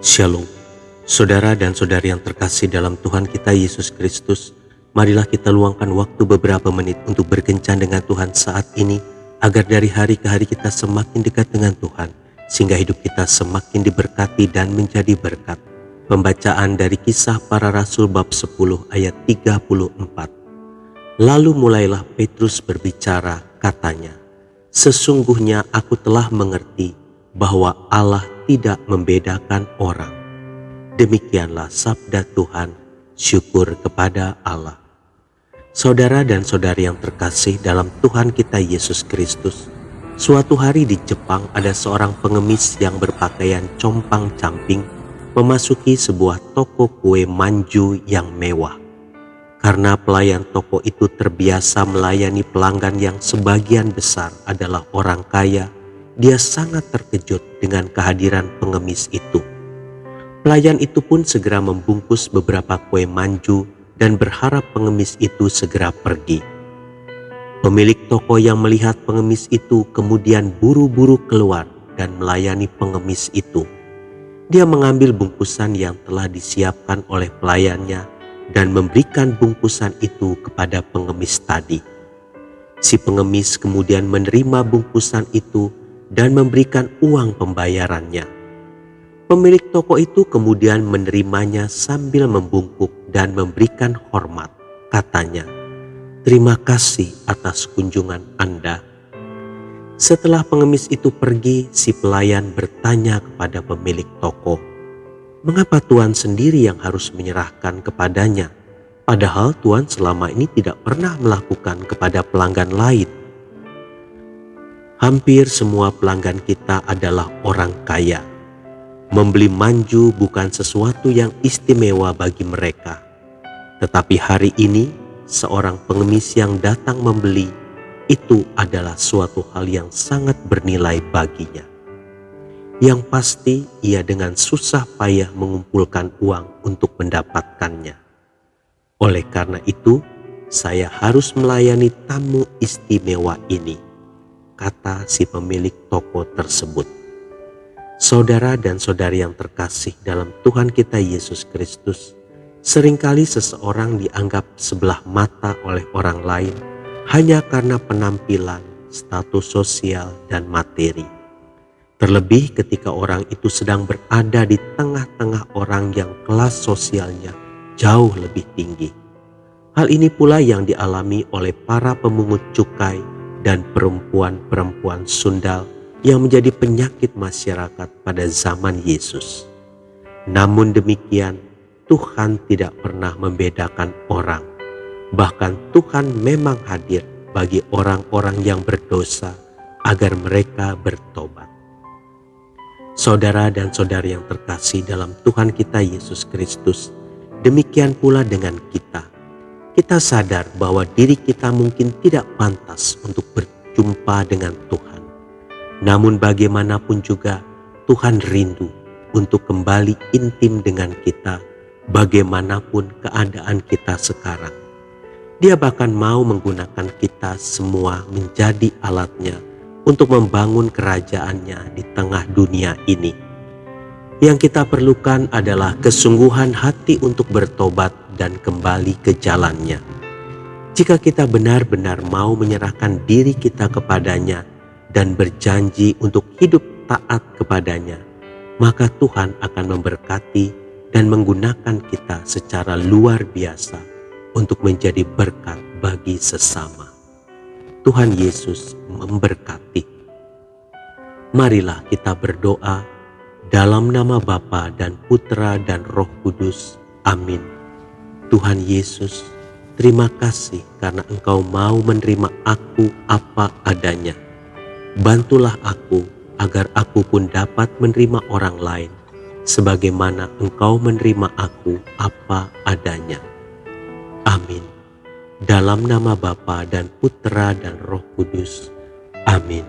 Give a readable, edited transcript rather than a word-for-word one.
Shalom, saudara dan saudari yang terkasih dalam Tuhan kita Yesus Kristus. Marilah kita luangkan waktu beberapa menit untuk berkencan dengan Tuhan saat ini, agar dari hari ke hari kita semakin dekat dengan Tuhan, sehingga hidup kita semakin diberkati dan menjadi berkat. Pembacaan dari Kisah Para Rasul bab 10 ayat 34. Lalu mulailah Petrus berbicara, katanya, "Sesungguhnya aku telah mengerti bahwa Allah tidak membedakan orang." Demikianlah sabda Tuhan, syukur kepada Allah. Saudara dan saudari yang terkasih dalam Tuhan kita Yesus Kristus, suatu hari di Jepang ada seorang pengemis yang berpakaian compang-camping memasuki sebuah toko kue manju yang mewah. Karena pelayan toko itu terbiasa melayani pelanggan yang sebagian besar adalah orang kaya, dia sangat terkejut dengan kehadiran pengemis itu. Pelayan itu pun segera membungkus beberapa kue manju dan berharap pengemis itu segera pergi. Pemilik toko yang melihat pengemis itu kemudian buru-buru keluar dan melayani pengemis itu. Dia mengambil bungkusan yang telah disiapkan oleh pelayannya dan memberikan bungkusan itu kepada pengemis tadi. Si pengemis kemudian menerima bungkusan itu dan memberikan uang pembayarannya. Pemilik toko itu kemudian menerimanya sambil membungkuk dan memberikan hormat. Katanya, "Terima kasih atas kunjungan Anda." Setelah pengemis itu pergi, si pelayan bertanya kepada pemilik toko, "Mengapa Tuan sendiri yang harus menyerahkan kepadanya? Padahal Tuan selama ini tidak pernah melakukan kepada pelanggan lain." Hampir semua pelanggan kita adalah orang kaya. Membeli manju bukan sesuatu yang istimewa bagi mereka. Tetapi hari ini, seorang pengemis yang datang membeli, itu adalah suatu hal yang sangat bernilai baginya. Yang pasti, ia dengan susah payah mengumpulkan uang untuk mendapatkannya. Oleh karena itu, saya harus melayani tamu istimewa ini, kata si pemilik toko tersebut. Saudara dan saudari yang terkasih dalam Tuhan kita Yesus Kristus, seringkali seseorang dianggap sebelah mata oleh orang lain hanya karena penampilan, status sosial, dan materi. Terlebih ketika orang itu sedang berada di tengah-tengah orang yang kelas sosialnya jauh lebih tinggi. Hal ini pula yang dialami oleh para pemungut cukai dan perempuan-perempuan sundal yang menjadi penyakit masyarakat pada zaman Yesus. Namun demikian, Tuhan tidak pernah membedakan orang. Bahkan Tuhan memang hadir bagi orang-orang yang berdosa agar mereka bertobat. Saudara dan saudari yang terkasih dalam Tuhan kita Yesus Kristus, demikian pula dengan kita. Kita sadar bahwa diri kita mungkin tidak pantas untuk berjumpa dengan Tuhan. Namun bagaimanapun juga Tuhan rindu untuk kembali intim dengan kita, bagaimanapun keadaan kita sekarang. Dia bahkan mau menggunakan kita semua menjadi alatnya untuk membangun kerajaannya di tengah dunia ini. Yang kita perlukan adalah kesungguhan hati untuk bertobat dan kembali ke jalannya. Jika kita benar-benar mau menyerahkan diri kita kepadanya dan berjanji untuk hidup taat kepadanya, maka Tuhan akan memberkati dan menggunakan kita secara luar biasa untuk menjadi berkat bagi sesama. Tuhan Yesus memberkati. Marilah kita berdoa dalam nama Bapa dan Putra dan Roh Kudus. Amin. Tuhan Yesus, terima kasih karena Engkau mau menerima aku apa adanya. Bantulah aku agar aku pun dapat menerima orang lain sebagaimana Engkau menerima aku apa adanya. Amin. Dalam nama Bapa dan Putra dan Roh Kudus. Amin.